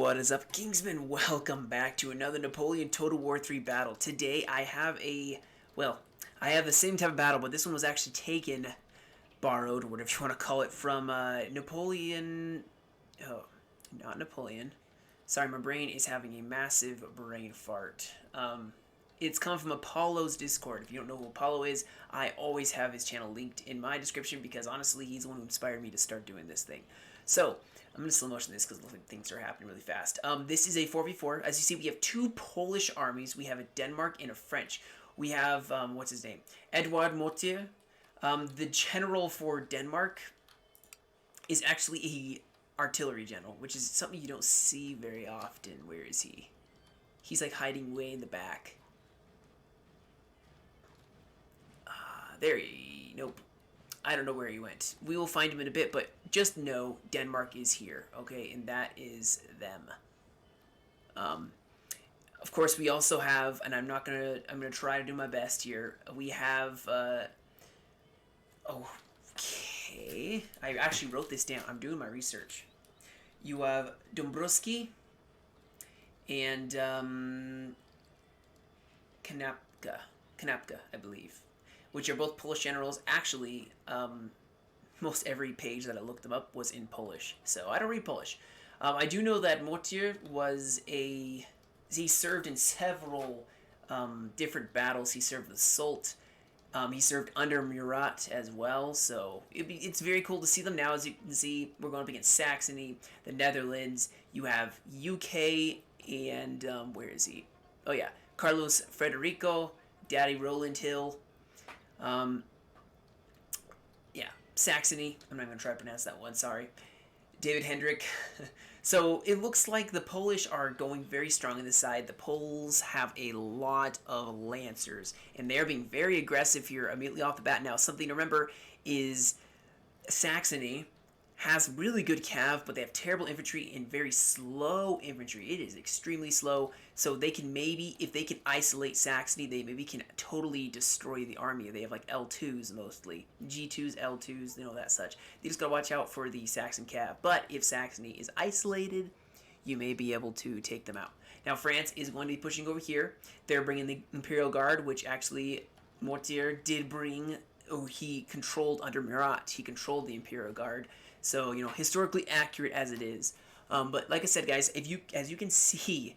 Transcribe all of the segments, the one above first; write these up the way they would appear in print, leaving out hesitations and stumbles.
What is up, Kingsman? Welcome back to another Napoleon Total War 3 battle. Today I have I have the same type of battle, but this one was actually taken, borrowed, or whatever you want to call it, from Napoleon... Oh, not Napoleon. Sorry, my brain is having a massive brain fart. It's come from Apollo's Discord. If you don't know who Apollo is, I always have his channel linked in my description because honestly, he's the one who inspired me to start doing this thing. So, I'm going to slow motion this because things are happening really fast. This is a 4v4. As you see, we have two Polish armies. We have a Denmark and a French. We have, what's his name? Edouard Mortier. The general for Denmark is actually a artillery general, which is something you don't see very often. Where is he? He's like hiding way in the back. Nope. I don't know where he went. We will find him in a bit, but just know Denmark is here, okay? And that is them. Of course, we also have, and I'm gonna try to do my best here. We have, okay. I actually wrote this down. I'm doing my research. You have Dombrowski and, Kanapka, I believe, which are both Polish generals. Actually, most every page that I looked them up was in Polish, so I don't read Polish. I do know that Mortier he served in several different battles. He served with Soult. He served under Murat as well, so it's very cool to see them now. As you can see, we're going up against Saxony, the Netherlands. You have UK, and where is he? Oh yeah, Carlos Frederico, Daddy Roland Hill. Yeah, Saxony. I'm not going to try to pronounce that one, sorry. David Hendrick. So it looks like the Polish are going very strong on this side. The Poles have a lot of Lancers, and they're being very aggressive here immediately off the bat. Now, something to remember is Saxony has really good cav, but they have terrible infantry and very slow infantry. It is extremely slow, so they can maybe, if they can isolate Saxony, they maybe can totally destroy the army. They have like L2s mostly. G2s, L2s, that such. They just gotta watch out for the Saxon cav. But if Saxony is isolated, you may be able to take them out. Now, France is going to be pushing over here. They're bringing the Imperial Guard, which actually Mortier did bring. Oh, he controlled under Murat. He controlled the Imperial Guard. So, historically accurate as it is. But like I said, guys, as you can see,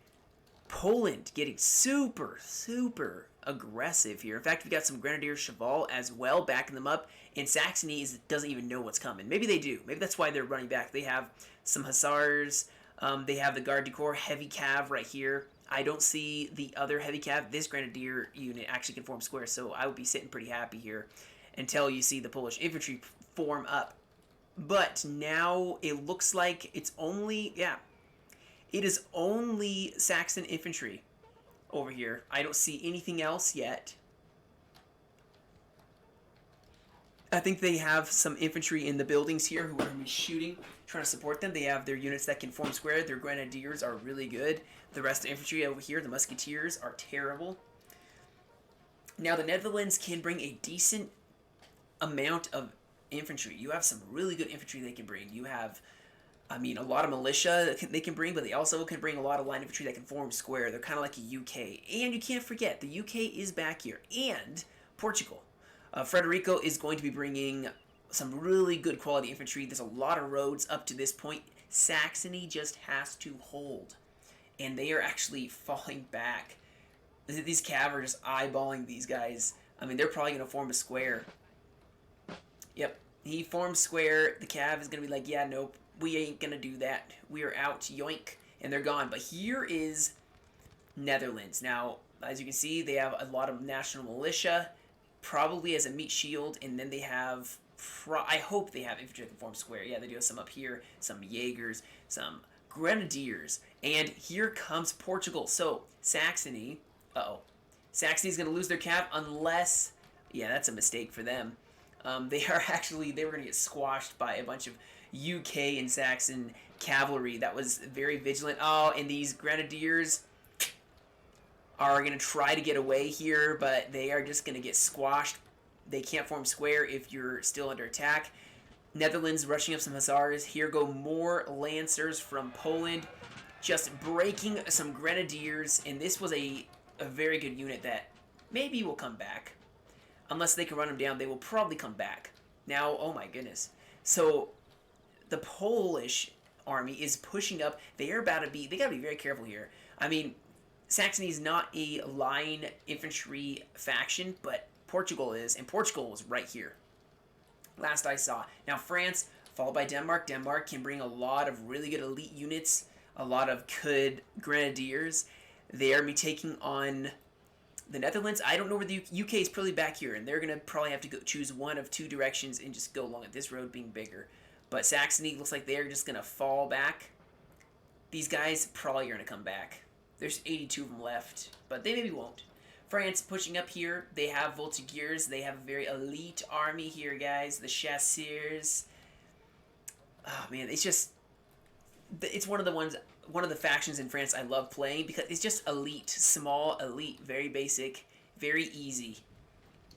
Poland getting super, super aggressive here. In fact, we got some Grenadier Cheval as well, backing them up. And Saxony doesn't even know what's coming. Maybe they do. Maybe that's why they're running back. They have some Hussars. They have the Garde du Corps heavy cav right here. I don't see the other heavy cav. This Grenadier unit actually can form square, so I would be sitting pretty happy here until you see the Polish infantry form up. But now it looks like it is only Saxon infantry over here. I don't see anything else yet. I think they have some infantry in the buildings here who are going to be shooting, trying to support them. They have their units that can form square. Their grenadiers are really good. The rest of the infantry over here, the musketeers, are terrible. Now the Netherlands can bring a decent amount of infantry. You have some really good infantry they can bring. You have, a lot of militia they can bring, but they also can bring a lot of line infantry that can form square. They're kind of like a UK. And you can't forget, the UK is back here. And Portugal. Frederico is going to be bringing some really good quality infantry. There's a lot of roads up to this point. Saxony just has to hold. And they are actually falling back. These cav are just eyeballing these guys. They're probably going to form a square. Yep, he forms square. The cav is going to be like, yeah, nope, we ain't going to do that. We are out, yoink, and they're gone. But here is Netherlands. Now, as you can see, they have a lot of national militia, probably as a meat shield, and then they have, I hope they have infantry that can form square. Yeah, they do have some up here, some Jaegers, some Grenadiers, and here comes Portugal. So, Saxony, Saxony's going to lose their cav unless, yeah, that's a mistake for them. They were going to get squashed by a bunch of UK and Saxon cavalry that was very vigilant. Oh, and these Grenadiers are going to try to get away here, but they are just going to get squashed. They can't form square if you're still under attack. Netherlands rushing up some Hussars. Here go more Lancers from Poland. just breaking some grenadiers, and this was a very good unit that maybe will come back. Unless they can run them down, they will probably come back. Now, oh my goodness. So, the Polish army is pushing up. They are about to be, they gotta be very careful here. I mean, Saxony is not a line infantry faction, but Portugal is, and Portugal was right here. Last I saw. Now, France, followed by Denmark. Denmark can bring a lot of really good elite units, a lot of good grenadiers. They are taking on the Netherlands. I don't know where the UK is probably back here, and they're going to probably have to go choose one of two directions and just go along at this road being bigger. But Saxony looks like they're just going to fall back. These guys probably are going to come back. There's 82 of them left, but they maybe won't. France pushing up here. They have Voltigeurs. They have a very elite army here, guys. The Chasseurs. Oh, man, it's just... It's one of the factions in France I love playing because it's just elite, small, elite, very basic, very easy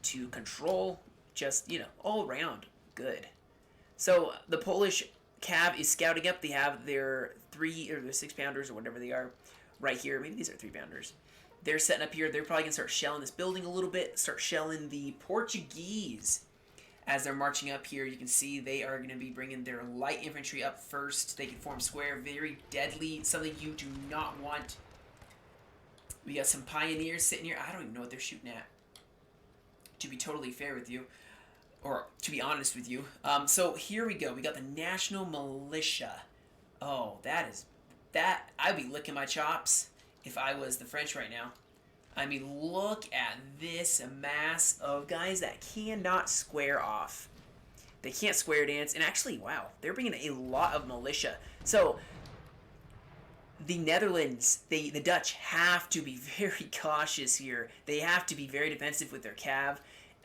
to control, just, you know, all around good. So the Polish cav is scouting up. They have their 3 or their 6 pounders or whatever they are right here. Maybe these are 3 pounders. They're setting up here. They're probably going to start shelling this building a little bit, start shelling the Portuguese. As they're marching up here, you can see they are going to be bringing their light infantry up first. They can form square, very deadly, something you do not want. We got some pioneers sitting here. I don't even know what they're shooting at, to be totally fair with you, or to be honest with you. So here we go. We got the National Militia. Oh, that I'd be licking my chops if I was the French right now. I mean, look at this mass of guys that cannot square off. They can't square dance. And actually, wow, they're bringing a lot of militia. So, the Netherlands, the Dutch have to be very cautious here. They have to be very defensive with their cav.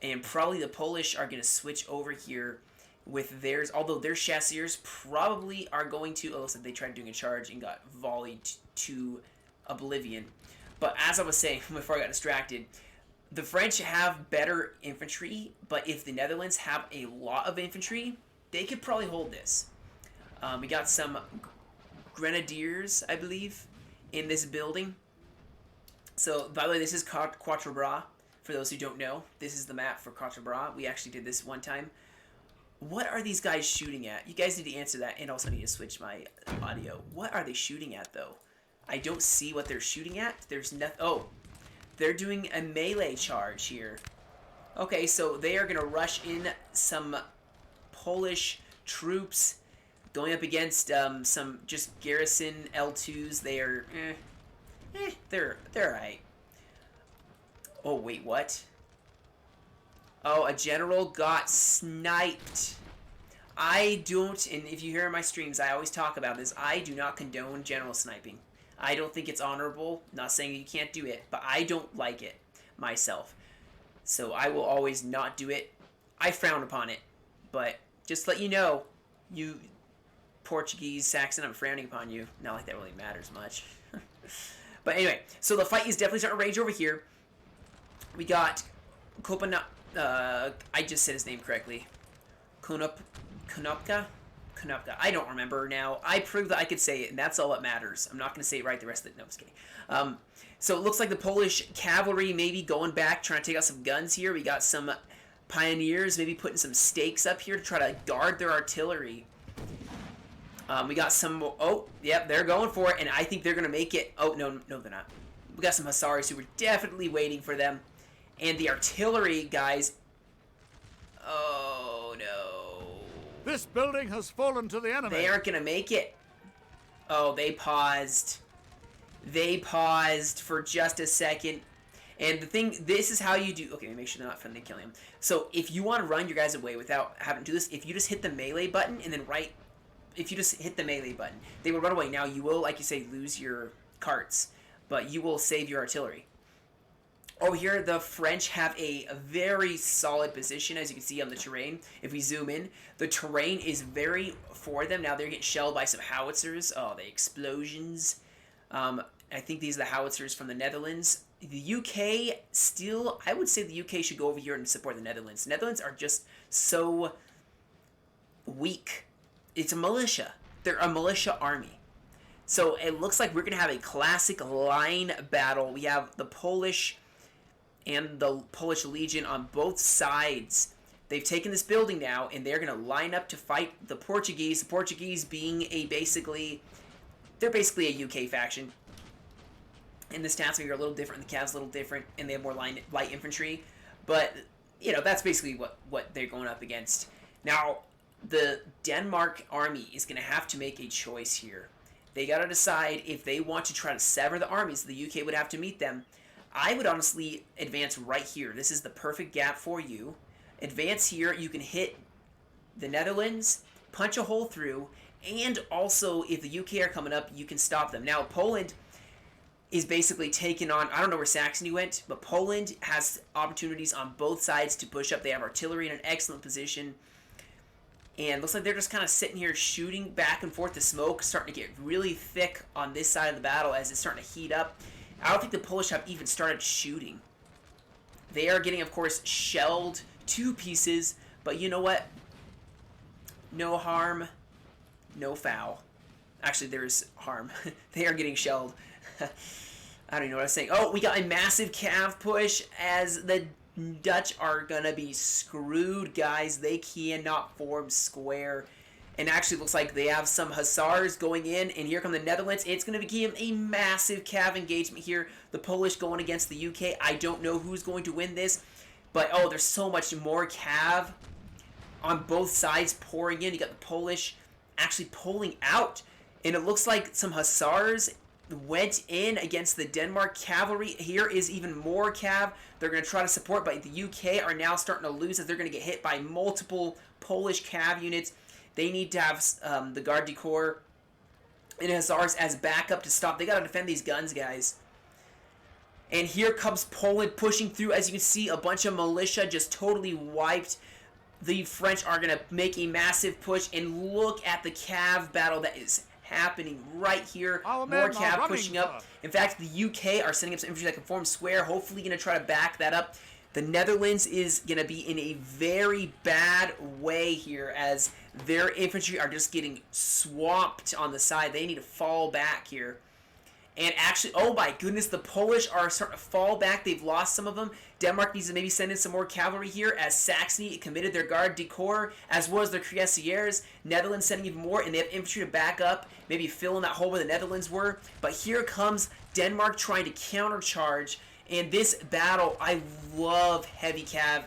And probably the Polish are going to switch over here with theirs. Although their chasseurs probably are going to... Oh, listen, they tried doing a charge and got volleyed to oblivion. But as I was saying before I got distracted, the French have better infantry, but if the Netherlands have a lot of infantry, they could probably hold this. We got some grenadiers, I believe, in this building. So, by the way, this is Quatre Bras. For those who don't know, this is the map for Quatre Bras. We actually did this one time. What are these guys shooting at? You guys need to answer that, and also need to switch my audio. What are they shooting at, though? I don't see what they're shooting at. There's nothing. Oh, they're doing a melee charge here. Okay, so they are going to rush in some Polish troops going up against some just garrison L2s. They are, they're alright. Oh, wait, what? Oh, a general got sniped. I don't, and if you hear in my streams, I always talk about this. I do not condone general sniping. I don't think it's honorable. Not saying you can't do it, but I don't like it myself. So I will always not do it. I frown upon it. But just to let you know, you Portuguese, Saxon, I'm frowning upon you. Not like that really matters much. But anyway, so the fight is definitely starting to rage over here. We got I just said his name correctly. Konopka? I don't remember now. I proved that I could say it, and that's all that matters. I'm not going to say it right the rest of it. No, I'm just kidding. So it looks like the Polish cavalry maybe going back, trying to take out some guns here. We got some pioneers maybe putting some stakes up here to try to guard their artillery. We got some... Oh, yep, they're going for it, and I think they're going to make it. Oh, no, they're not. We got some hussars who were definitely waiting for them. And the artillery, guys... Oh, no. This building has fallen to the enemy. They aren't going to make it. Oh, they paused. They paused for just a second. And the thing, this is how you do... Okay, make sure they're not friendly killing him. So, if you want to run your guys away without having to do this, if you just hit the melee button and then if you just hit the melee button, they will run away. Now, you will, like you say, lose your carts, but you will save your artillery. Over here, the French have a very solid position, as you can see on the terrain. If we zoom in, the terrain is very for them. Now, they're getting shelled by some howitzers. Oh, the explosions. I think these are the howitzers from the Netherlands. The UK, still, I would say the UK should go over here and support the Netherlands. The Netherlands are just so weak. It's a militia. They're a militia army. So it looks like we're going to have a classic line battle. We have the Polish and the Polish Legion on both sides. They've taken this building now, and they're going to line up to fight the Portuguese. The Portuguese being they're basically a UK faction. And the stats are a little different, the Cavs a little different, and they have more light infantry. But, that's basically what they're going up against. Now, the Denmark army is going to have to make a choice here. They got to decide if they want to try to sever the armies. The UK would have to meet them. I would honestly advance right here. This is the perfect gap for you. Advance here. You can hit the Netherlands, punch a hole through, and also if the UK are coming up, you can stop them. Now, Poland is basically taken on, I don't know where Saxony went, but Poland has opportunities on both sides to push up. They have artillery in an excellent position. And looks like they're just kind of sitting here shooting back and forth. The smoke starting to get really thick on this side of the battle as it's starting to heat up. I don't think the Polish have even started shooting. They are getting, of course, shelled to pieces. But you know what? No harm, no foul. Actually, there's harm. They are getting shelled. I don't even know what I was saying. Oh, we got a massive cav push as the Dutch are gonna be screwed, guys. They cannot form square. And actually looks like they have some hussars going in, and here come the Netherlands. It's gonna become a massive cav engagement here. The Polish going against the UK. I don't know who's going to win this, but oh, there's so much more cav on both sides pouring in. You got the Polish actually pulling out, and it looks like some hussars went in against the Denmark cavalry. Here is even more cav. They're going to try to support, but the UK are now starting to lose as they're going to get hit by multiple Polish cav units. They need to have the Garde du Corps and hussars as backup to stop. They got to defend these guns, guys. And here comes Poland pushing through. As you can see, a bunch of militia just totally wiped. The French are going to make a massive push, and look at the cav battle that is happening right here. More cav pushing up. In fact, the UK are sending up some infantry that can form square, hopefully going to try to back that up. The Netherlands is going to be in a very bad way here as their infantry are just getting swamped on the side. They need to fall back here. And actually, oh my goodness, the Polish are starting to fall back. They've lost some of them. Denmark needs to maybe send in some more cavalry here as Saxony committed their Garde du Corps as well as their cuirassiers. Netherlands sending even more, and they have infantry to back up, maybe fill in that hole where the Netherlands were. But here comes Denmark trying to countercharge. And this battle, I love heavy cav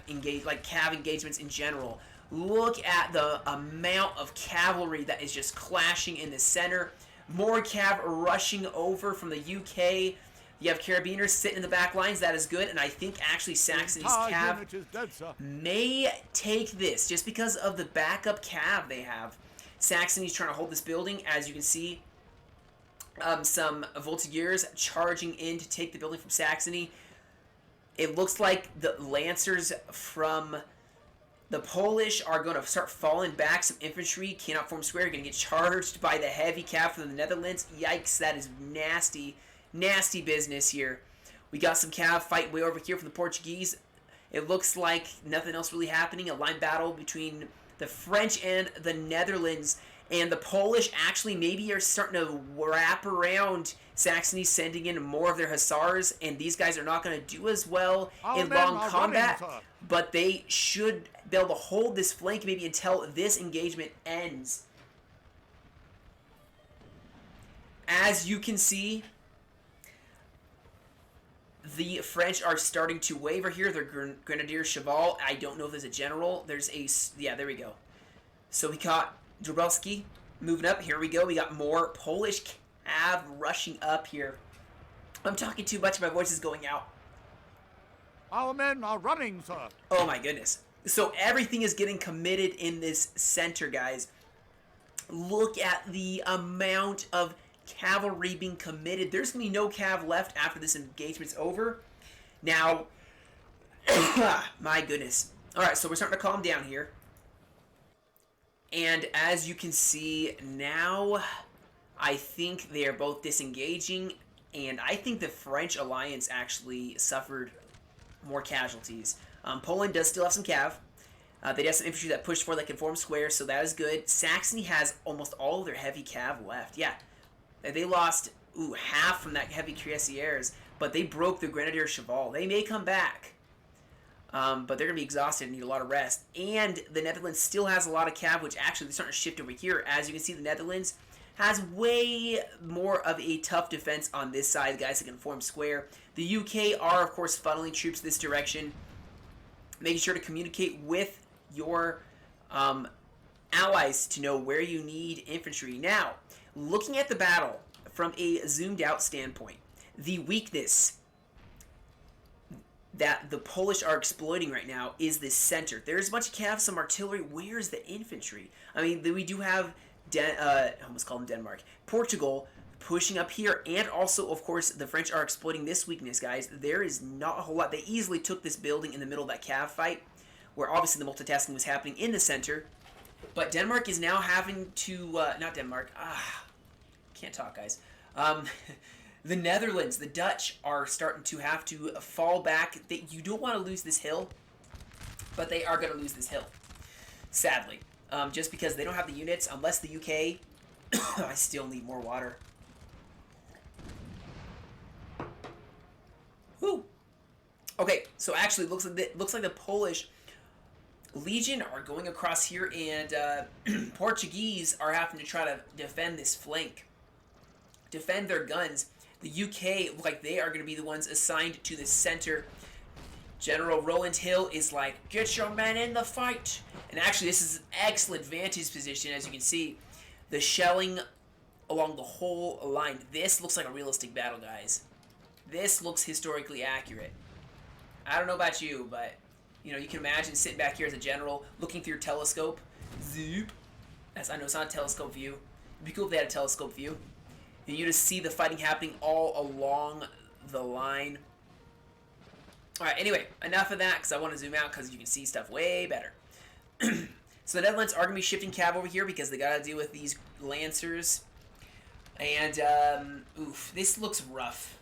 engagements in general. Look at the amount of cavalry that is just clashing in the center. More cav rushing over from the UK. You have carabiners sitting in the back lines. That is good. And I think actually Saxony's cav may take this just because of the backup cav they have. Saxony's trying to hold this building. As you can see, some Voltigeurs charging in to take the building from Saxony. It looks like the Lancers from the Polish are going to start falling back. Some infantry cannot form square. You're going to get charged by the heavy cav from the Netherlands. Yikes, that is nasty, nasty business here. We got some cav fighting way over here from the Portuguese. It looks like nothing else really happening. A line battle between the French and the Netherlands. And the Polish actually maybe are starting to wrap around Saxony, sending in more of their hussars. And these guys are not going to do as well in long combat. But they should be able to hold this flank maybe until this engagement ends. As you can see, the French are starting to waver here. They're Grenadier Cheval. I don't know if there's a general. There's a... Yeah, there we go. So we got Drobelski moving up. Here we go. We got more Polish cav rushing up here. I'm talking too much. My voice is going out. Our men are running, sir. Oh my goodness. So everything is getting committed in this center, guys. Look at the amount of cavalry being committed. There's going to be no cav left after this engagement's over. Now, my goodness. All right, so we're starting to calm down here. And as you can see now, I think they are both disengaging. And I think the French alliance actually suffered more casualties. Poland does still have some cav. They have some infantry that pushed forward that can form squares, so that is good. Saxony has almost all of their heavy cav left. Yeah. They lost half from that heavy cuirassiers, but they broke the Grenadier Cheval. They may come back. But they're going to be exhausted and need a lot of rest. And the Netherlands still has a lot of cav, which actually they're starting to shift over here. As you can see, the Netherlands has way more of a tough defense on this side, guys that can form square. The UK are, of course, funneling troops this direction, making sure to communicate with your allies to know where you need infantry. Now, looking at the battle from a zoomed-out standpoint, the weakness that the Polish are exploiting right now is this center. There's a bunch of cav, some artillery. Where's the infantry? I mean, we do have, I almost called them Denmark, Portugal pushing up here, and also, of course, the French are exploiting this weakness, guys. There is not a whole lot. They easily took this building in the middle of that cav fight, where obviously the multitasking was happening in the center. But Denmark is now having to, not Denmark, can't talk, guys. The Netherlands, the Dutch, are starting to have to fall back. You don't want to lose this hill, but they are going to lose this hill, sadly. Just because they don't have the units, unless the UK... I still need more water. Woo! Okay, so actually, looks like the Polish Legion are going across here, and Portuguese are having to try to defend this flank. Defend their guns. The UK look like they are going to be the ones assigned to the center. General Roland Hill is like, get your men in the fight. And actually, this is an excellent vantage position, as you can see. The shelling along the whole line. This looks like a realistic battle, guys. This looks historically accurate. I don't know about you, but you know, you can imagine sitting back here as a general, looking through your telescope. Zoop. I know it's not a telescope view. It'd be cool if they had a telescope view. And you just see the fighting happening all along the line. Alright, anyway, enough of that, because I want to zoom out, because you can see stuff way better. So the Netherlands are going to be shifting cav over here, because they got to deal with these Lancers. And, oof, this looks rough.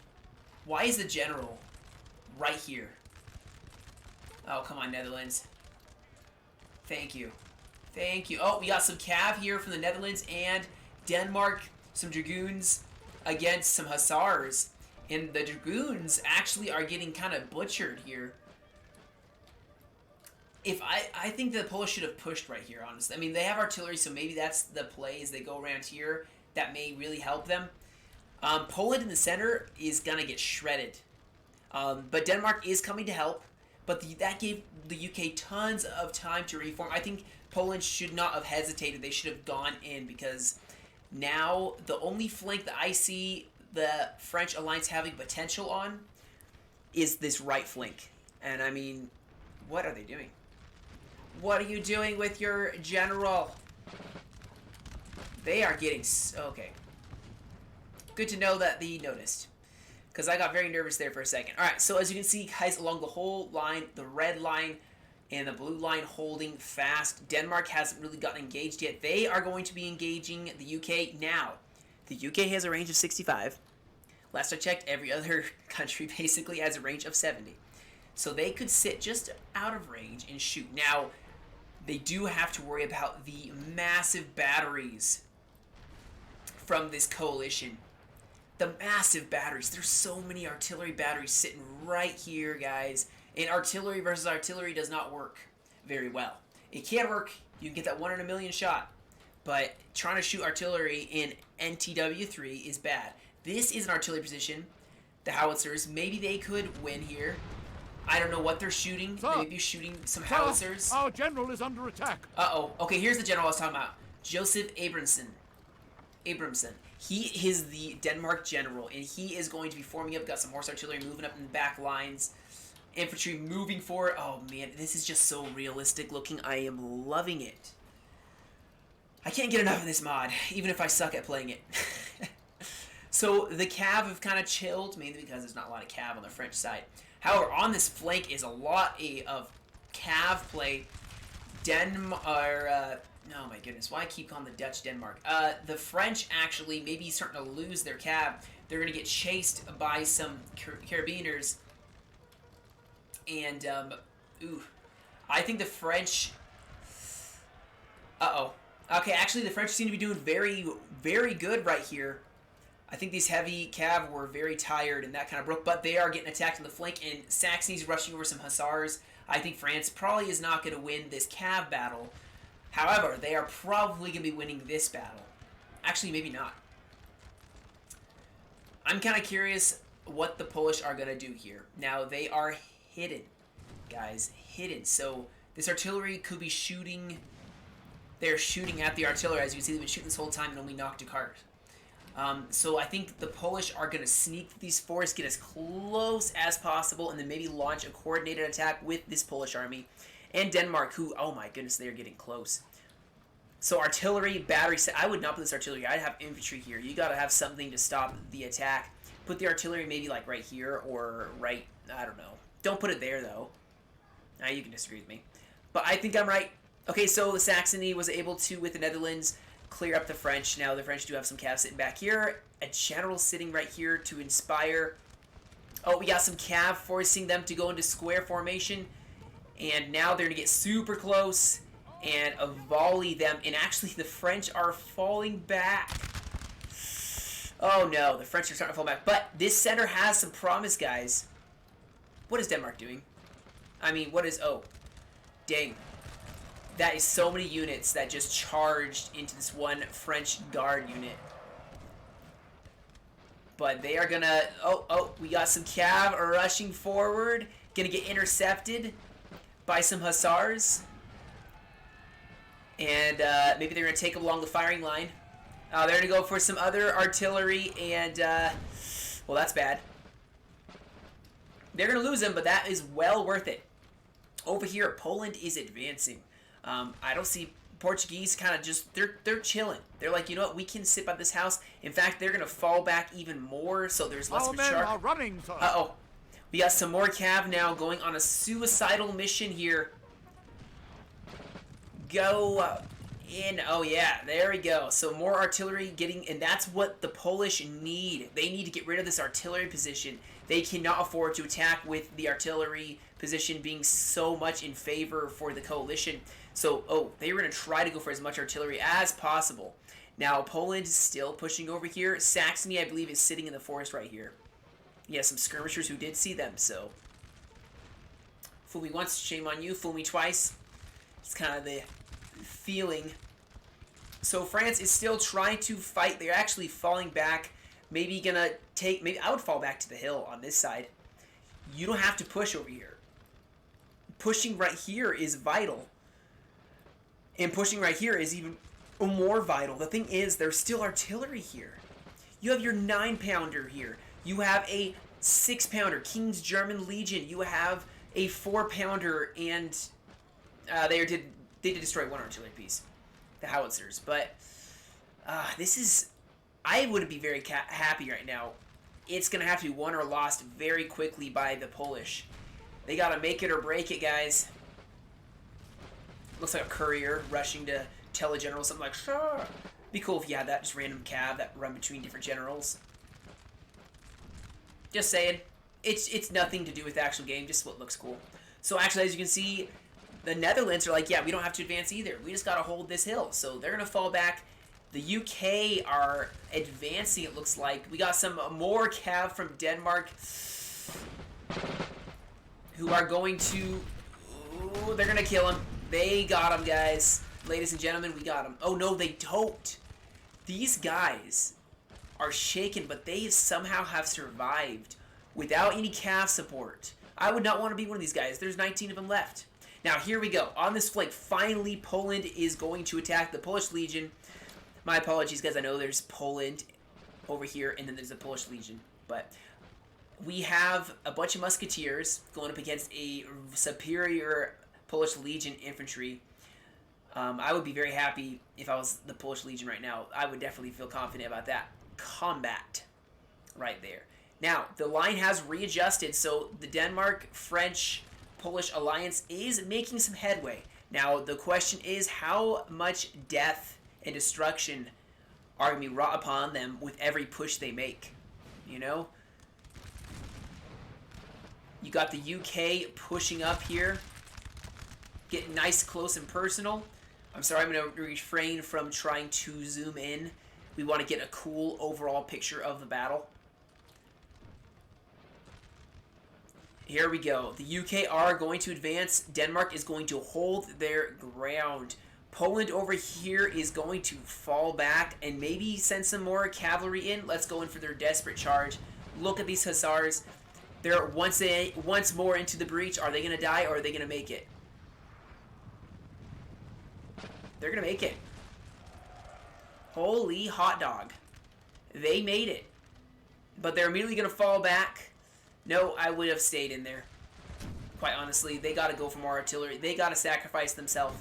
Why is the general right here? Oh, come on, Netherlands. Thank you. Thank you. Oh, we got some cav here from the Netherlands and Denmark. Some Dragoons against some Hussars. And the Dragoons actually are getting kind of butchered here. I think the Polish should have pushed right here, honestly. I mean, they have artillery, so maybe that's the play as they go around here. That may really help them. Poland in the center is going to get shredded. But Denmark is coming to help. But that gave the UK tons of time to reform. I think Poland should not have hesitated. They should have gone in, because now the only flank that I see the French alliance having potential on is this right flank. And I mean, what are they doing? What are you doing with your general? They are getting... Okay. Good to know that they noticed, because I got very nervous there for a second. Alright, so as you can see, guys, along the whole line, the red line and the blue line holding fast. Denmark hasn't really gotten engaged yet. They are going to be engaging the UK now. The UK has a range of 65. Last I checked, every other country basically has a range of 70. So they could sit just out of range and shoot. Now, they do have to worry about the massive batteries from this coalition. The massive batteries. There's so many artillery batteries sitting right here, guys. And artillery versus artillery does not work very well. It can work. You can get that 1 in a million shot. But trying to shoot artillery in NTW3 is bad. This is an artillery position. The howitzers, maybe they could win here. I don't know what they're shooting. Sir, maybe shooting some howitzers. Our general is under attack. Uh-oh. Okay, here's the general I was talking about. Joseph Abramson. He is the Denmark general, and he is going to be forming up. Got some horse artillery moving up in the back lines. Infantry moving forward. Oh, man, this is just so realistic looking. I am loving it. I can't get enough of this mod, even if I suck at playing it. So the cav have kind of chilled, mainly because there's not a lot of cav on the French side. However, on this flank is a lot of cav play. Oh my goodness, why I keep calling the Dutch Denmark? The French actually maybe starting to lose their cav. They're going to get chased by some carabiners. And, I think the French... Uh-oh. Okay, actually the French seem to be doing very, very good right here. I think these heavy cav were very tired and that kind of broke, but they are getting attacked on the flank, and Saxony's rushing over some hussars. I think France probably is not going to win this cav battle. However, they are probably going to be winning this battle. Actually, maybe not. I'm kind of curious what the Polish are going to do here. Now, they are hidden, guys. Hidden. So, this artillery could be shooting. They're shooting at the artillery. As you can see, they've been shooting this whole time and only knocked a cart. So I think the Polish are going to sneak these forests, get as close as possible, and then maybe launch a coordinated attack with this Polish army. And Denmark, who, oh my goodness, they're getting close. So artillery, battery, I would not put this artillery. I'd have infantry here. You got to have something to stop the attack. Put the artillery maybe like right here or right, I don't know. Don't put it there, though. Now you can disagree with me. But I think I'm right. Okay, so the Saxony was able to, with the Netherlands, clear up the French. Now the French do have some cav sitting back here. A general sitting right here to inspire. Oh, we got some cav forcing them to go into square formation. And now they're going to get super close and volley them. And actually the French are falling back. Oh no, the French are starting to fall back. But this center has some promise, guys. What is Denmark doing? I mean, what is... Oh, dang. That is so many units that just charged into this one French guard unit. But they are gonna... Oh, we got some cav rushing forward. Gonna get intercepted by some hussars. And maybe they're gonna take them along the firing line. They're gonna go for some other artillery and... well, that's bad. They're gonna lose them, but that is well worth it. Over here, Poland is advancing. I don't see Portuguese kind of just, they're chilling. They're like, you know what, we can sit by this house. In fact, they're going to fall back even more, so there's less of a men shark. are running, sir. Uh-oh. We got some more cav now going on a suicidal mission here. Go in. Oh, yeah, there we go. So more artillery getting, and that's what the Polish need. They need to get rid of this artillery position. They cannot afford to attack with the artillery position being so much in favor for the coalition. So, they were going to try to go for as much artillery as possible. Now, Poland is still pushing over here. Saxony, I believe, is sitting in the forest right here. Yeah, some skirmishers who did see them, so. Fool me once, shame on you. Fool me twice. It's kind of the feeling. So, France is still trying to fight. They're actually falling back. Maybe gonna take... Maybe I would fall back to the hill on this side. You don't have to push over here. Pushing right here is vital. And pushing right here is even more vital. The thing is, there's still artillery here. You have your 9-pounder here. You have a 6-pounder, King's German Legion. You have a 4-pounder, and they did destroy one artillery piece, the howitzers. But this is, I wouldn't be very happy right now. It's gonna have to be won or lost very quickly by the Polish. They gotta make it or break it, guys. Looks like a courier rushing to tell a general something like, sure. Be cool if you had that just random cav that run between different generals. Just saying. It's nothing to do with the actual game, just what looks cool. So actually, as you can see, the Netherlands are like, yeah, we don't have to advance either. We just gotta hold this hill. So they're gonna fall back. The UK are advancing, it looks like. We got some more cav from Denmark who are going to... Ooh, they're gonna kill him. They got him, guys. Ladies and gentlemen, we got him. Oh, no, they don't. These guys are shaken, but they somehow have survived without any cav support. I would not want to be one of these guys. There's 19 of them left. Now, here we go. On this flank, finally, Poland is going to attack the Polish Legion. My apologies, guys. I know there's Poland over here, and then there's the Polish Legion. But we have a bunch of musketeers going up against a superior Polish Legion infantry. I would be very happy if I was the Polish Legion right now. I would definitely feel confident about that combat right there. Now, the line has readjusted, so the Denmark-French-Polish alliance is making some headway. Now, the question is how much death and destruction are going to be wrought upon them with every push they make, you know? You got the UK pushing up here. Get nice, close, and personal. I'm sorry, I'm going to refrain from trying to zoom in We want to get a cool overall picture of the battle. Here we go. The UK are going to advance. Denmark is going to hold their ground. Poland over here is going to fall back and maybe send some more cavalry in. Let's go in for their desperate charge. Look at these hussars. They're once more into the breach. Are they going to die or are they going to make it? They're going to make it. Holy hot dog. They made it. But they're immediately going to fall back. No, I would have stayed in there. Quite honestly, they got to go for more artillery. They got to sacrifice themselves.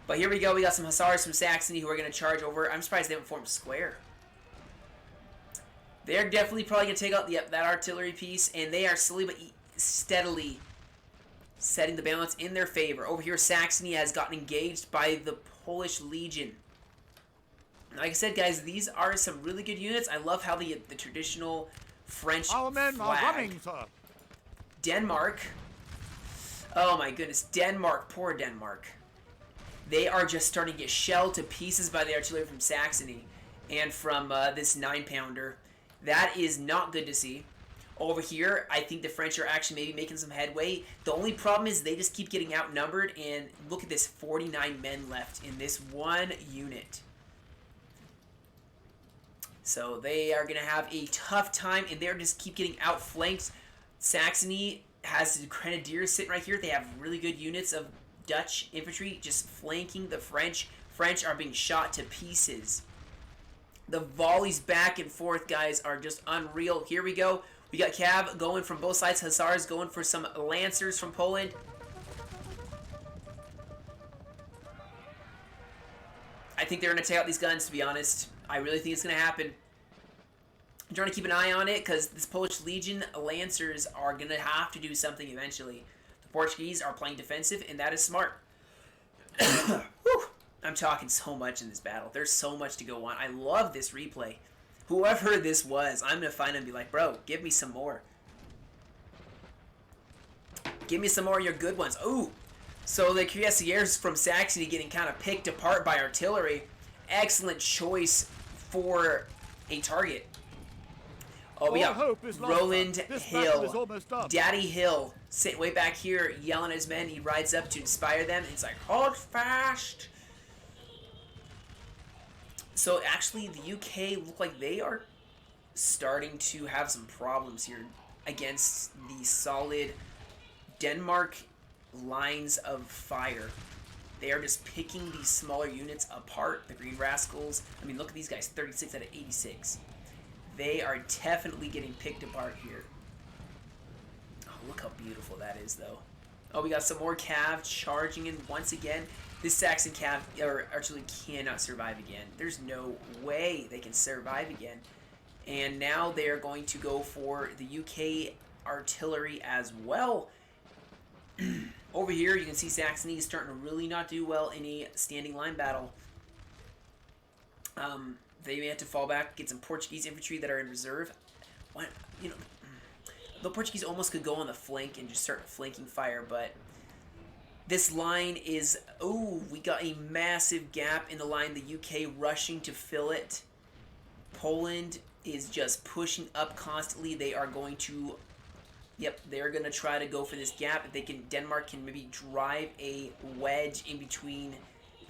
But here we go. We got some hussars from Saxony who are going to charge over. I'm surprised they haven't formed square. They're definitely probably going to take out that artillery piece, and they are slowly but steadily setting the balance in their favor. Over here, Saxony has gotten engaged by the Polish Legion. Like I said, guys, these are some really good units. I love how the traditional French Our men flag. are running, sir. Denmark. Oh my goodness, Denmark, poor Denmark. They are just starting to get shelled to pieces by the artillery from Saxony and from this 9-pounder. That is not good to see. Over here, I think the French are actually maybe making some headway. The only problem is they just keep getting outnumbered, and look at this, 49 men left in this one unit. So they are going to have a tough time, and they're just keep getting outflanked. Saxony has the Grenadiers sitting right here. They have really good units of Dutch infantry just flanking the French. French are being shot to pieces. The volleys back and forth, guys, are just unreal. Here we go. We got Cav going from both sides. Hussars going for some Lancers from Poland. I think they're going to take out these guns, to be honest. I really think it's going to happen. I'm trying to keep an eye on it because this Polish Legion Lancers are going to have to do something eventually. The Portuguese are playing defensive, and that is smart. I'm talking so much in this battle. There's so much to go on. I love this replay. Whoever this was, I'm going to find him and be like, bro, give me some more. Give me some more of your good ones. Ooh. So the cuirassiers from Saxony getting kind of picked apart by artillery. Excellent choice for a target. Oh, we got Roland Hill. Daddy Hill sitting way back here yelling at his men. He rides up to inspire them. He's like, hold fast. So actually, the UK look like they are starting to have some problems here against the solid Denmark lines of fire. They are just picking these smaller units apart. The Green Rascals. I mean, look at these guys, 36 out of 86. They are definitely getting picked apart here. Oh, look how beautiful that is, though. Oh, we got some more Cav charging in once again. This Saxon Cav artillery cannot survive again. There's no way they can survive again. And now they are going to go for the UK artillery as well. Over here, you can see Saxony is starting to really not do well in a standing line battle. They may have to fall back, get some Portuguese infantry that are in reserve. Why, you know, the Portuguese almost could go on the flank and just start flanking fire, but this line is... Oh, we got a massive gap in the line. The UK rushing to fill it. Poland is just pushing up constantly. They are going to... Yep, they're going to try to go for this gap. If they can, Denmark can maybe drive a wedge in between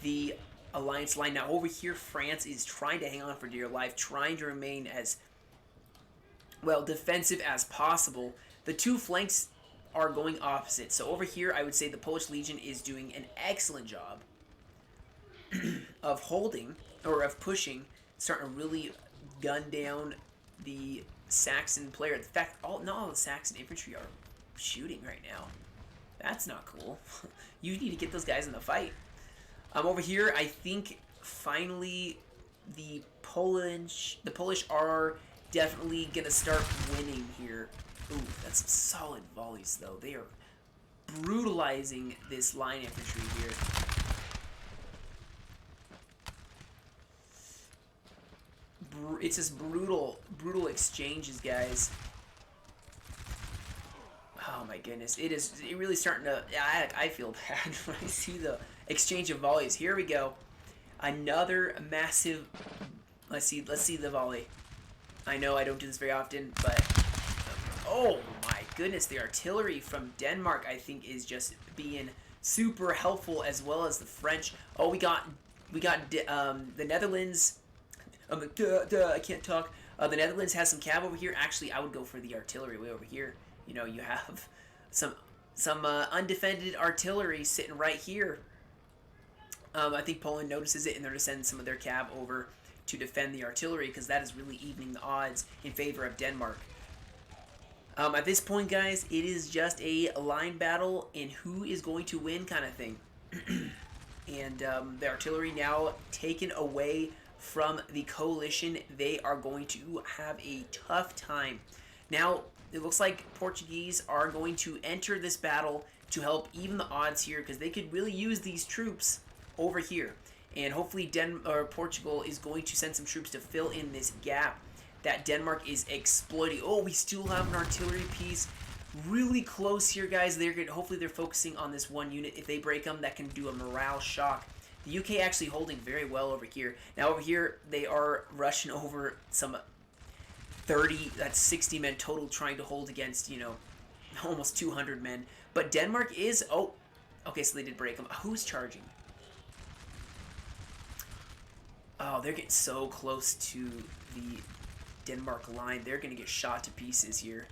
the alliance line. Now, over here, France is trying to hang on for dear life, trying to remain as, well, defensive as possible. The two flanks are going opposite. So over here, I would say the Polish Legion is doing an excellent job of holding, or of pushing, starting to really gun down the Saxon player. In fact, not all the Saxon infantry are shooting right now. That's not cool. You need to get those guys in the fight. Over here, I think finally the Polish are definitely gonna start winning here. Ooh, that's some solid volleys though. They are brutalizing this line infantry here. It's just brutal exchanges, guys. Oh my goodness, it really starting to... I feel bad when I see the exchange of volleys. Here we go. Another massive Let's see the volley. I know I don't do this very often, but oh my goodness, the artillery from Denmark I think is just being super helpful, as well as the French. Oh, we got the Netherlands. I can't talk. The Netherlands has some cav over here. Actually, I would go for the artillery way over here. You know, you have some undefended artillery sitting right here. I think Poland notices it, and they're going to send some of their cav over to defend the artillery, because that is really evening the odds in favor of Denmark. At this point, guys, it is just a line battle and who is going to win kind of thing. And the artillery now taken away from the coalition. They are going to have a tough time. Now, it looks like Portuguese are going to enter this battle to help even the odds here, because they could really use these troops over here. And hopefully Portugal is going to send some troops to fill in this gap that Denmark is exploiting. Oh, we still have an artillery piece really close here, guys. Hopefully they're focusing on this one unit. If they break them, that can do a morale shock. The UK actually holding very well over here. Now over here, they are rushing over some 30, that's 60 men total trying to hold against, you know, almost 200 men. But Denmark is, oh, okay, so they did break them. Who's charging? Oh, they're getting so close to the Denmark line. They're going to get shot to pieces here.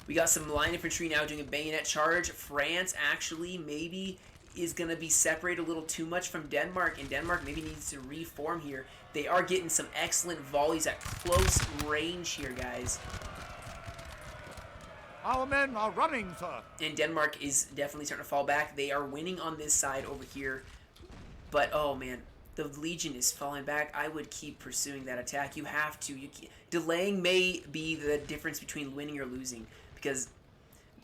We got some line infantry now doing a bayonet charge. France actually maybe is going to be separated a little too much from Denmark, and Denmark maybe needs to reform here. They are getting some excellent volleys at close range here, guys. Our men are running, sir. And Denmark is definitely starting to fall back. They are winning on this side over here. But, oh, man, the Legion is falling back. I would keep pursuing that attack. You have to. Delaying may be the difference between winning or losing. Because,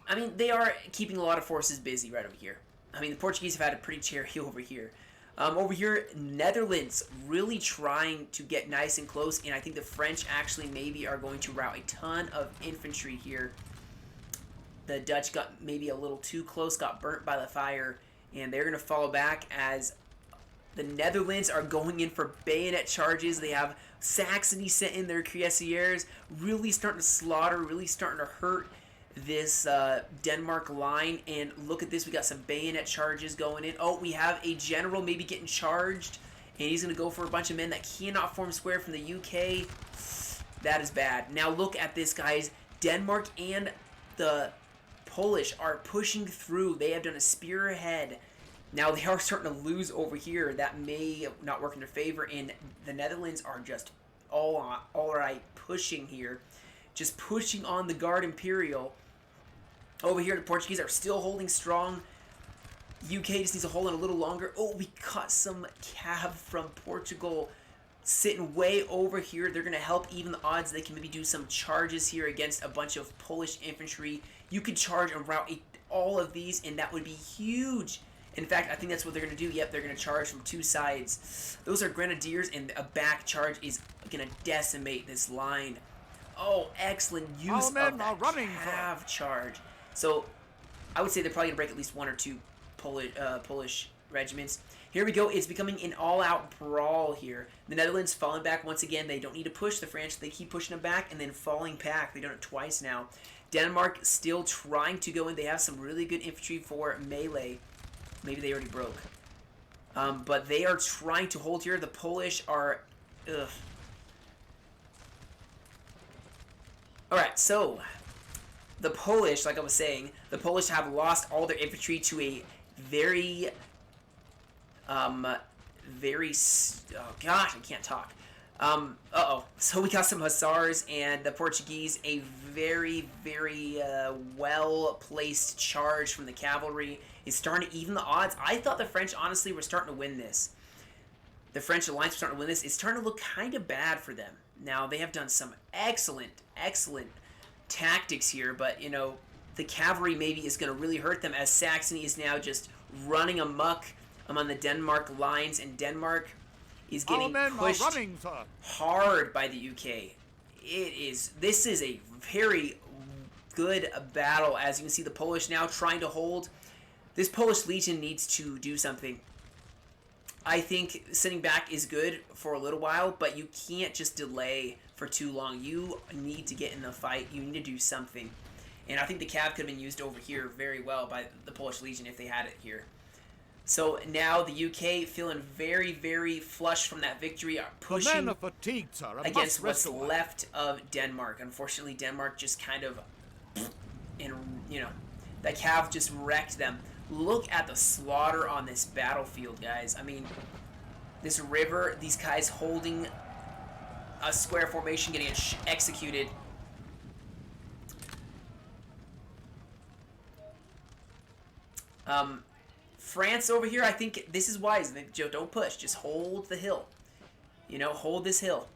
I mean, they are keeping a lot of forces busy right over here. I mean, the Portuguese have had a pretty cherry over here. Over here, Netherlands really trying to get nice and close. And I think the French actually maybe are going to rout a ton of infantry here. The Dutch got maybe a little too close, got burnt by the fire. And they're going to fall back as the Netherlands are going in for bayonet charges. They have Saxony sent in their cuirassiers, really starting to slaughter, really starting to hurt this Denmark line. And look at this, we got some bayonet charges going in. Oh, we have a general maybe getting charged, and he's going to go for a bunch of men that cannot form square from the UK. That is bad. Now look at this, guys. Denmark and the Polish are pushing through. They have done a spear ahead. Now they are starting to lose over here. That may not work in their favor, and the Netherlands are just all right pushing here. Just pushing on the Guard Imperial. Over here, the Portuguese are still holding strong. UK just needs to hold it a little longer. Oh, we caught some cav from Portugal sitting way over here. They're going to help even the odds. They can maybe do some charges here against a bunch of Polish infantry. You could charge and rout all of these, and that would be huge. In fact, I think that's what they're going to do. Yep, they're going to charge from two sides. Those are grenadiers, and a back charge is going to decimate this line. Oh, excellent use of that cav charge. So, I would say they're probably going to break at least one or two Polish regiments. Here we go. It's becoming an all-out brawl here. The Netherlands falling back once again. They don't need to push the French. They keep pushing them back and then falling back. They've done it twice now. Denmark still trying to go in. They have some really good infantry for melee. Maybe they already broke. But they are trying to hold here. The Polish are... Ugh. Alright, so... The Polish, like I was saying, the Polish have lost all their infantry to a very... oh gosh, I can't talk. So we got some Hussars, and the Portuguese, a very, very well-placed charge from the cavalry is starting to even the odds. I thought the French, honestly, were starting to win this. The French alliance was starting to win this. It's starting to look kind of bad for them. Now, they have done some excellent, excellent tactics here, but, you know, the cavalry maybe is going to really hurt them, as Saxony is now just running amok among the Denmark lines, and Denmark is getting pushed hard by the UK. This is a very good battle. As you can see, the Polish now trying to hold. This Polish Legion needs to do something. I think sitting back is good for a little while, but you can't just delay for too long. You need to get in the fight. You need to do something. And I think the cav could have been used over here very well by the Polish Legion if they had it here. So now the UK feeling very, very flush from that victory, are The men pushing are fatigued, sir, and against must what's rest a while. left of Denmark. Unfortunately, Denmark just kind of, and the cav just wrecked them. Look at the slaughter on this battlefield, guys. I mean, this river, these guys holding a square formation, getting executed. France over here, I think this is wise. Joe, don't push. Just hold the hill. Hold this hill.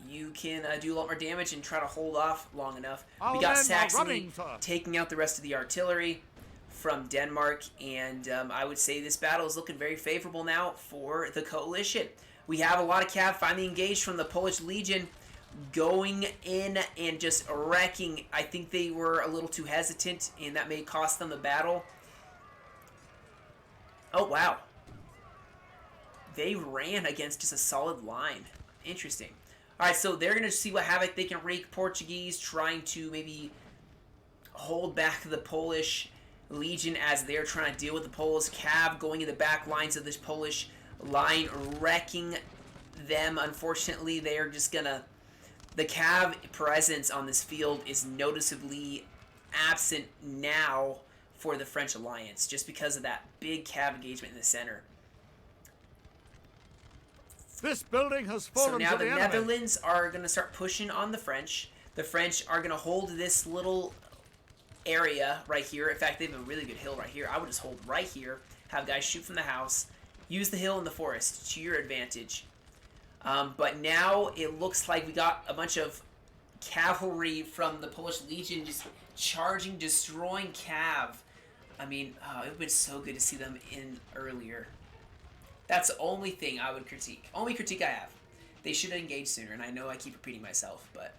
You can do a lot more damage and try to hold off long enough. Our We got men are Saxony running, sir. taking out the rest of the artillery from Denmark, and I would say this battle is looking very favorable now for the coalition. We have a lot of cav finally engaged from the Polish Legion, going in and just wrecking. I think they were a little too hesitant, and that may cost them the battle. Oh, wow. They ran against just a solid line. Interesting. All right, so they're going to see what havoc they can wreak. Portuguese trying to maybe hold back the Polish Legion as they're trying to deal with the Poles. Cav going in the back lines of this Polish line, wrecking them. Unfortunately, they're just going to... The Cav presence on this field is noticeably absent now for the French alliance, just because of that big Cav engagement in the center. This building has So fallen now to the the enemy. Netherlands are going to start pushing on the French. The French are going to hold this little area right here. In fact, they have a really good hill right here. I would just hold right here, have guys shoot from the house, use the hill and the forest to your advantage. But now it looks like we got a bunch of cavalry from the Polish Legion just charging, destroying Cav. I mean, it would have been so good to see them in earlier. That's the only thing I would critique. Only critique I have. They should have engaged sooner, and I know I keep repeating myself, but...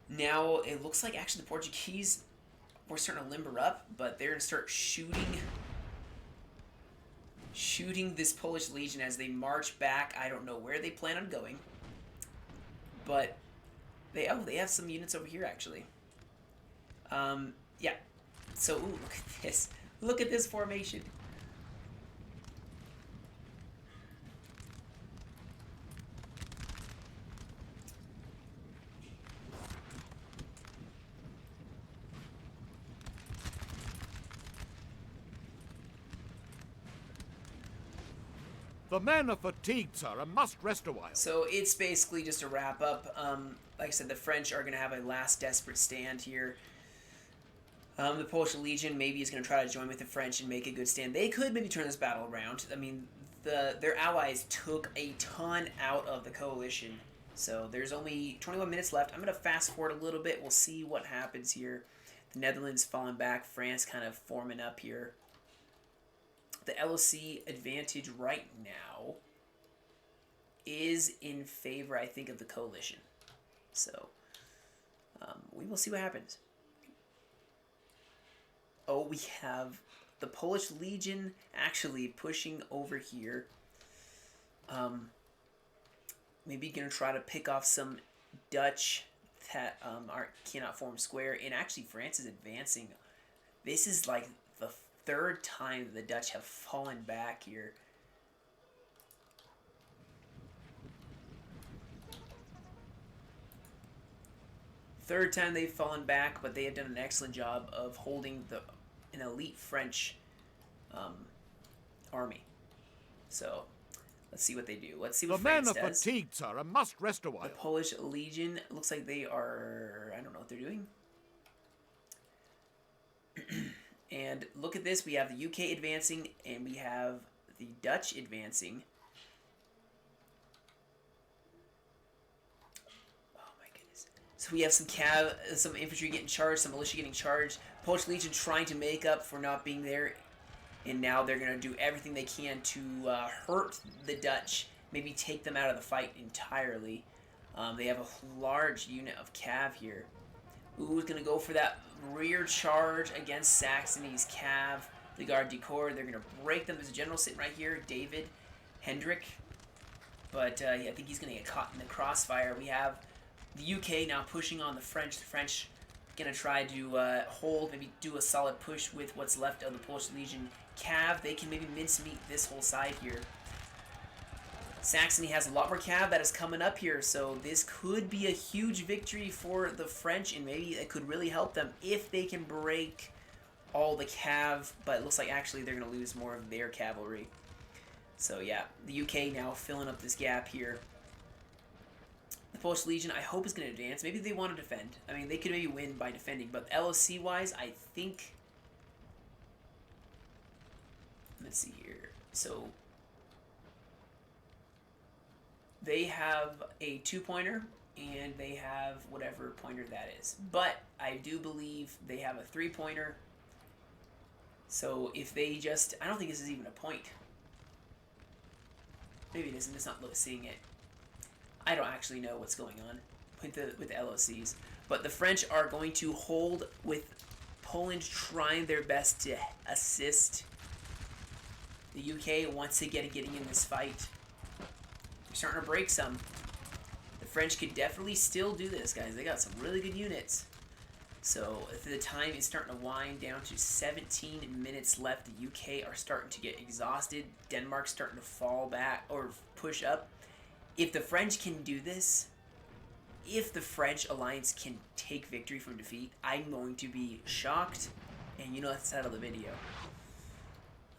Now, it looks like actually the Portuguese were starting to limber up, but they're going to start shooting this Polish Legion as they march back. I don't know where they plan on going, but they have some units over here, actually. Yeah. So, ooh, look at this. Look at this formation. The men are fatigued, sir, and must rest a while. So it's basically just a wrap up. Like I said, the French are going to have a last desperate stand here. The Polish Legion maybe is going to try to join with the French and make a good stand. They could maybe turn this battle around. I mean, their allies took a ton out of the coalition. So there's only 21 minutes left. I'm going to fast forward a little bit. We'll see what happens here. The Netherlands falling back. France kind of forming up here. The LOC advantage right now is in favor, I think, of the coalition. So we will see what happens. Oh, we have the Polish Legion actually pushing over here. Maybe gonna try to pick off some Dutch that cannot form square. And actually, France is advancing. This is like the third time the Dutch have fallen back here. Third time they've fallen back, but they have done an excellent job of holding an elite French army. So let's see what they do. Let's see what The men France are does. fatigued, sir, and must rest a while. The Polish Legion looks like they are... I don't know what they're doing. And look at this. We have the UK advancing, and we have the Dutch advancing. Oh my goodness. So we have some infantry getting charged, some militia getting charged. Polish Legion trying to make up for not being there. And now they're going to do everything they can to hurt the Dutch. Maybe take them out of the fight entirely. They have a large unit of cav here. Ooh, is going to go for that rear charge against Saxony's cav. the Guard du Corps. They're going to break them. There's a general sitting right here, David Hendrick. But yeah, I think he's going to get caught in the crossfire. We have the UK now pushing on the French. The French going to try to hold, maybe do a solid push with what's left of the Polish Legion cav. They can maybe mincemeat this whole side here. Saxony has a lot more cav that is coming up here, so this could be a huge victory for the French, and maybe it could really help them if they can break all the cav, but it looks like actually they're going to lose more of their cavalry. So yeah, the UK now filling up this gap here. The Polish Legion, I hope, is going to advance. Maybe they want to defend. I mean, they could maybe win by defending, but LOC-wise, I think... Let's see here. So... They have a 2-pointer, and they have whatever pointer that is. But I do believe they have a 3-pointer. So if they just... I don't think this is even a point. Maybe it isn't. It's not seeing it. I don't actually know what's going on with the LOCs. But the French are going to hold with Poland trying their best to assist the UK once again getting in this fight. They're starting to break some. The French could definitely still do this, guys. They got some really good units. So the time is starting to wind down to 17 minutes left. The UK are starting to get exhausted. Denmark's starting to fall back or push up. If the French can do this, if the French alliance can take victory from defeat, I'm going to be shocked. And you know that's the title of the video.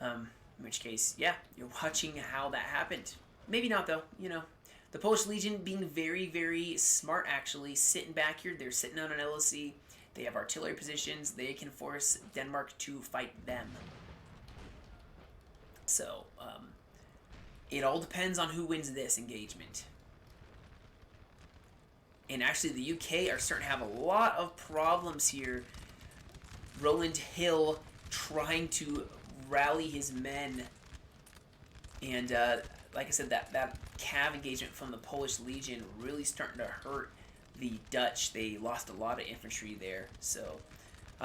In which case, yeah, you're watching how that happened. Maybe not, though, you know. The Polish Legion being very, very smart, actually. Sitting back here, they're sitting on an LOC. They have artillery positions. They can force Denmark to fight them. So, it all depends on who wins this engagement. And actually, the UK are starting to have a lot of problems here. Roland Hill trying to rally his men. And, like I said, that cav engagement from the Polish Legion really starting to hurt the Dutch. They lost a lot of infantry there. So,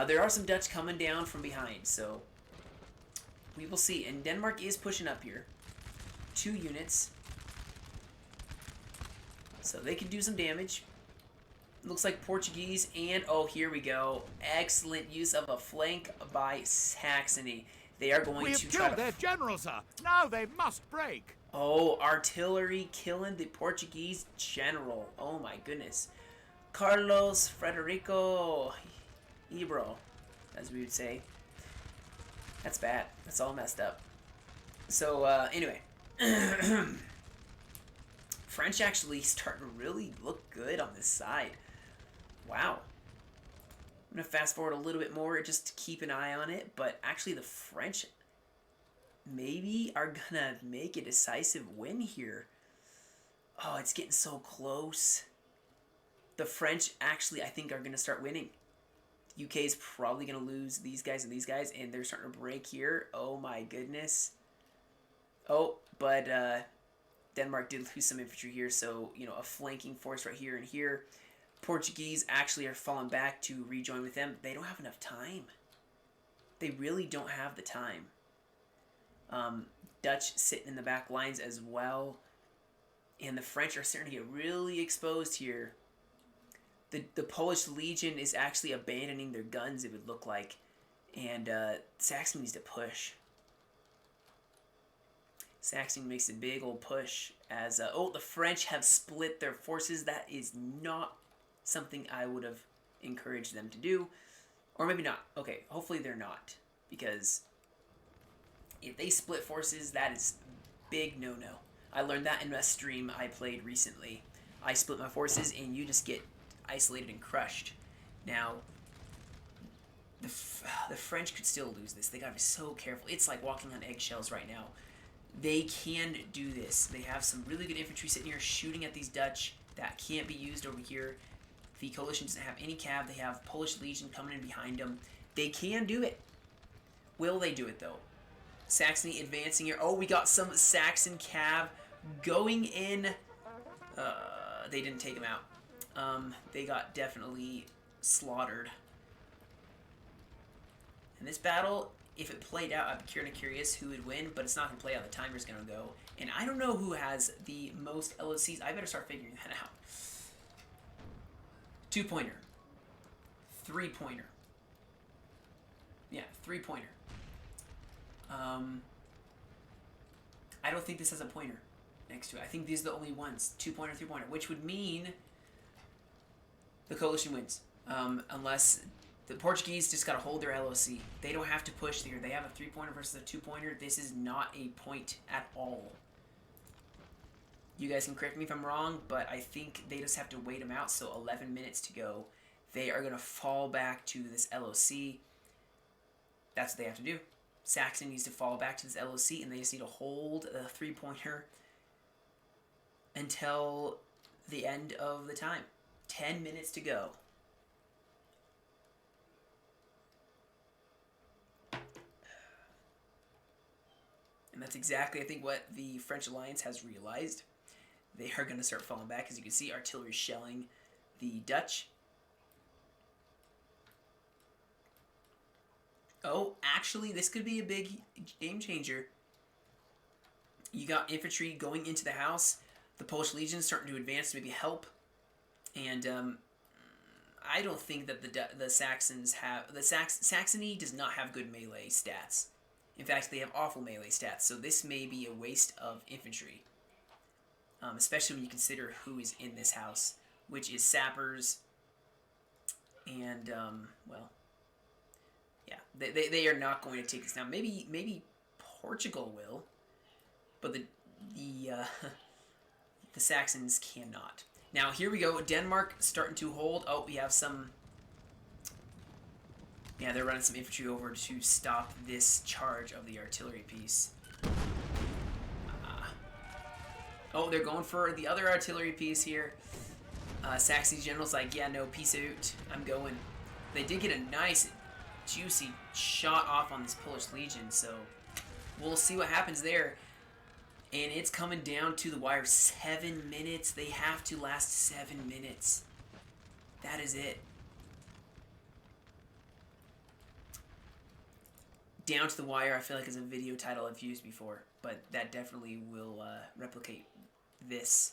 there are some Dutch coming down from behind. So, we will see. And Denmark is pushing up here. 2 units. So, they can do some damage. Looks like Portuguese and... Oh, here we go. Excellent use of a flank by Saxony. They are going to try to... their general, sir. Now they must break. Oh, artillery killing the Portuguese general. Oh my goodness. Carlos Frederico Ebro, as we would say. That's bad. That's all messed up. So, anyway. French actually starting to really look good on this side. Wow. I'm going to fast forward a little bit more just to keep an eye on it. But actually the French maybe are going to make a decisive win here. Oh, it's getting so close. The French actually, I think, are going to start winning. The UK is probably going to lose these guys, and they're starting to break here. Oh my goodness. Oh, but Denmark did lose some infantry here, so, you know, a flanking force right here and here. Portuguese actually are falling back to rejoin with them. They don't have enough time. They really don't have the time. Dutch sitting in the back lines as well. And the French are starting to get really exposed here. The Polish Legion is actually abandoning their guns, it would look like. And Saxony needs to push. Saxony makes a big old push as... oh, the French have split their forces. That is not something I would have encouraged them to do. Or maybe not. Okay, hopefully they're not. Because if they split forces, that is big no-no. I learned that in a stream I played recently. I split my forces and you just get isolated and crushed. Now, the French could still lose this. They gotta be so careful. It's like walking on eggshells right now. They can do this. They have some really good infantry sitting here shooting at these Dutch. That can't be used over here. The coalition doesn't have any cav. They have Polish Legion coming in behind them. They can do it. Will they do it, though? Saxony advancing here. Oh, we got some Saxon cav going in. They didn't take them out. They got definitely slaughtered. And this battle if it played out, I'd be kind of curious who would win, but it's not going to play out. The timer's going to go. And I don't know who has the most LOCs. I better start figuring that out. 2-pointer. 3-pointer. Yeah, 3-pointer. I don't think this has a pointer next to it. I think these are the only ones. 2-pointer, 3-pointer, which would mean the coalition wins. Unless the Portuguese just got to hold their LOC. They don't have to push here. They have a 3-pointer versus a 2-pointer. This is not a point at all. You guys can correct me if I'm wrong, but I think they just have to wait them out. So 11 minutes to go. They are going to fall back to this LOC. That's what they have to do. Saxon needs to fall back to this LOC, and they just need to hold the 3-pointer until the end of the time. 10 minutes to go. And that's exactly, I think, what the French Alliance has realized. They are going to start falling back. As you can see, artillery shelling the Dutch. Oh, actually, this could be a big game changer. You got infantry going into the house. The Polish Legion is starting to advance to maybe help. And I don't think that the Saxons have... Saxony does not have good melee stats. In fact, they have awful melee stats. So this may be a waste of infantry. Especially when you consider who is in this house. Which is sappers. And, well... Yeah, they are not going to take this down. Maybe Portugal will, but the Saxons cannot. Now here we go. Denmark starting to hold. Oh, we have some. Yeah, they're running some infantry over to stop this charge of the artillery piece. Oh, they're going for the other artillery piece here. Saxony general's like, yeah, no, peace out. I'm going. They did get a nice, juicy shot off on this Polish Legion, so we'll see what happens there. And it's coming down to the wire. 7 minutes. They have to last 7 minutes. That is it. Down to the wire, I feel like is a video title I've used before, but that definitely will replicate this.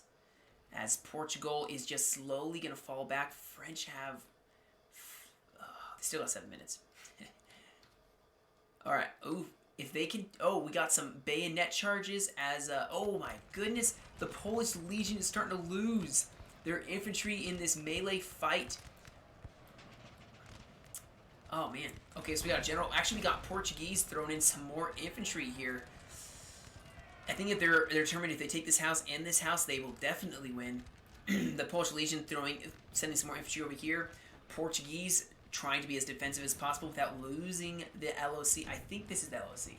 As Portugal is just slowly going to fall back. French have... they still got 7 minutes. Alright, ooh, if they can... Oh, we got some bayonet charges as... oh my goodness, the Polish Legion is starting to lose their infantry in this melee fight. Oh man, okay, so we got a general... Actually, we got Portuguese throwing in some more infantry here. I think if they're determined if they take this house and this house, they will definitely win. The Polish Legion sending some more infantry over here. Portuguese trying to be as defensive as possible without losing the LOC. I think this is the LOC.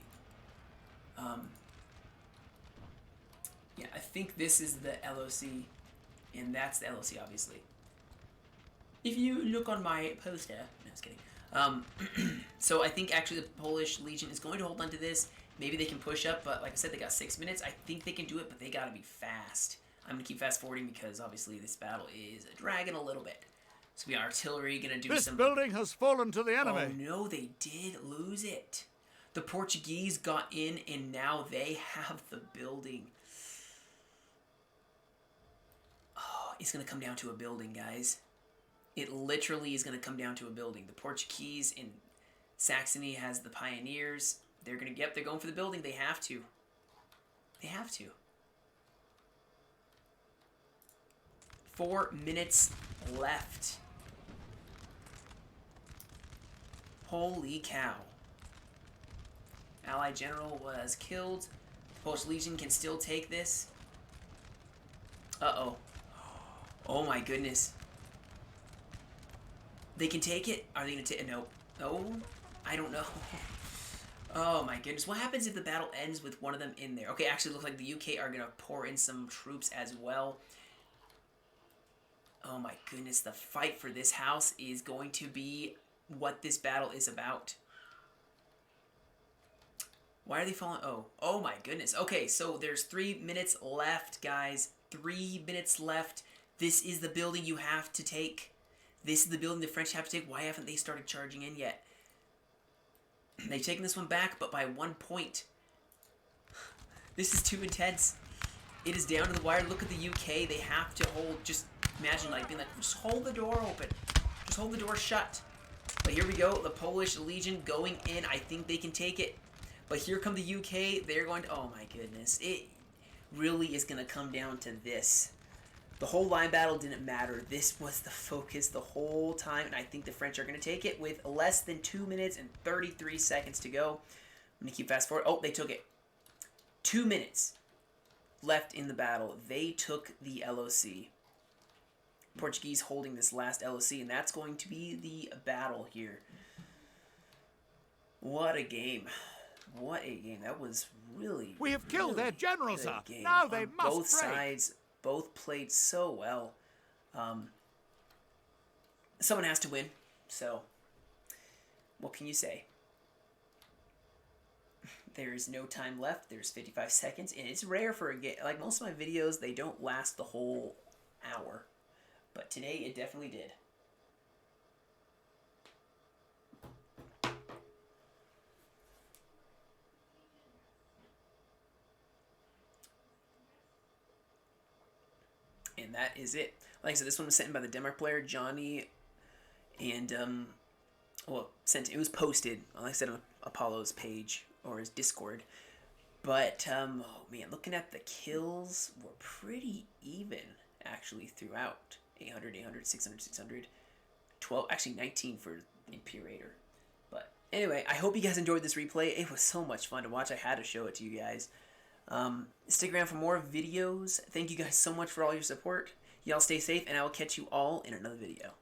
Yeah, I think this is the LOC, and that's the LOC, obviously. If you look on my poster... No, I was kidding. So I think actually the Polish Legion is going to hold on to this. Maybe they can push up, but like I said, they got 6 minutes. I think they can do it, but they got to be fast. I'm going to keep fast forwarding because obviously this battle is dragging a little bit. So we got artillery going to do This some... building has fallen to the enemy. Oh no, they did lose it. The Portuguese got in and now they have the building. Oh, it's going to come down to a building, guys. It literally is going to come down to a building. The Portuguese in Saxony has the pioneers. They're going to get... They're going for the building. They have to. They have to. 4 minutes left. Holy cow. Allied general was killed. Polish Legion can still take this. Uh-oh. Oh my goodness. They can take it? Are they going to take it? No. Oh, I don't know. Oh my goodness. What happens if the battle ends with one of them in there? Okay, actually it looks like the UK are going to pour in some troops as well. Oh my goodness. The fight for this house is going to be what this battle is about. Why are they falling? Oh my goodness. Okay, so there's 3 minutes left, guys. 3 minutes left. This is the building you have to take. This is the building the French have to take. Why haven't they started charging in yet? They've taken this one back, but by 1 point. This is too intense. It is down to the wire. Look at the UK. They have to hold. Just imagine like being like, just hold the door open. Just hold the door shut. But here we go. The Polish Legion going in. I think they can take it. But here come the UK. They're going to... Oh my goodness. It really is going to come down to this. The whole line battle didn't matter. This was the focus the whole time. And I think the French are going to take it with less than 2 minutes and 33 seconds to go. I'm going to keep fast forward. Oh, they took it. 2 minutes left in the battle. They took the LOC. Portuguese holding this last LOC, and that's going to be the battle here. What a game. What a game. That was really, We have killed really their general, sir. game. Now they On must both break. sides, both played so well. Someone has to win, so what can you say? There's no time left. There's 55 seconds, and it's rare for a game. Like most of my videos, they don't last the whole hour. But today, it definitely did. And that is it. Like I said, this one was sent in by the Denmark player, Johnny, and, well, it was posted, like I said, on Apollo's page, or his Discord. But, oh man, looking at the kills, were pretty even, actually, throughout. 800, 800, 600, 600, 12, actually 19 for Imperator. But anyway, I hope you guys enjoyed this replay. It was so much fun to watch. I had to show it to you guys. Stick around for more videos. Thank you guys so much for all your support. Y'all stay safe, and I will catch you all in another video.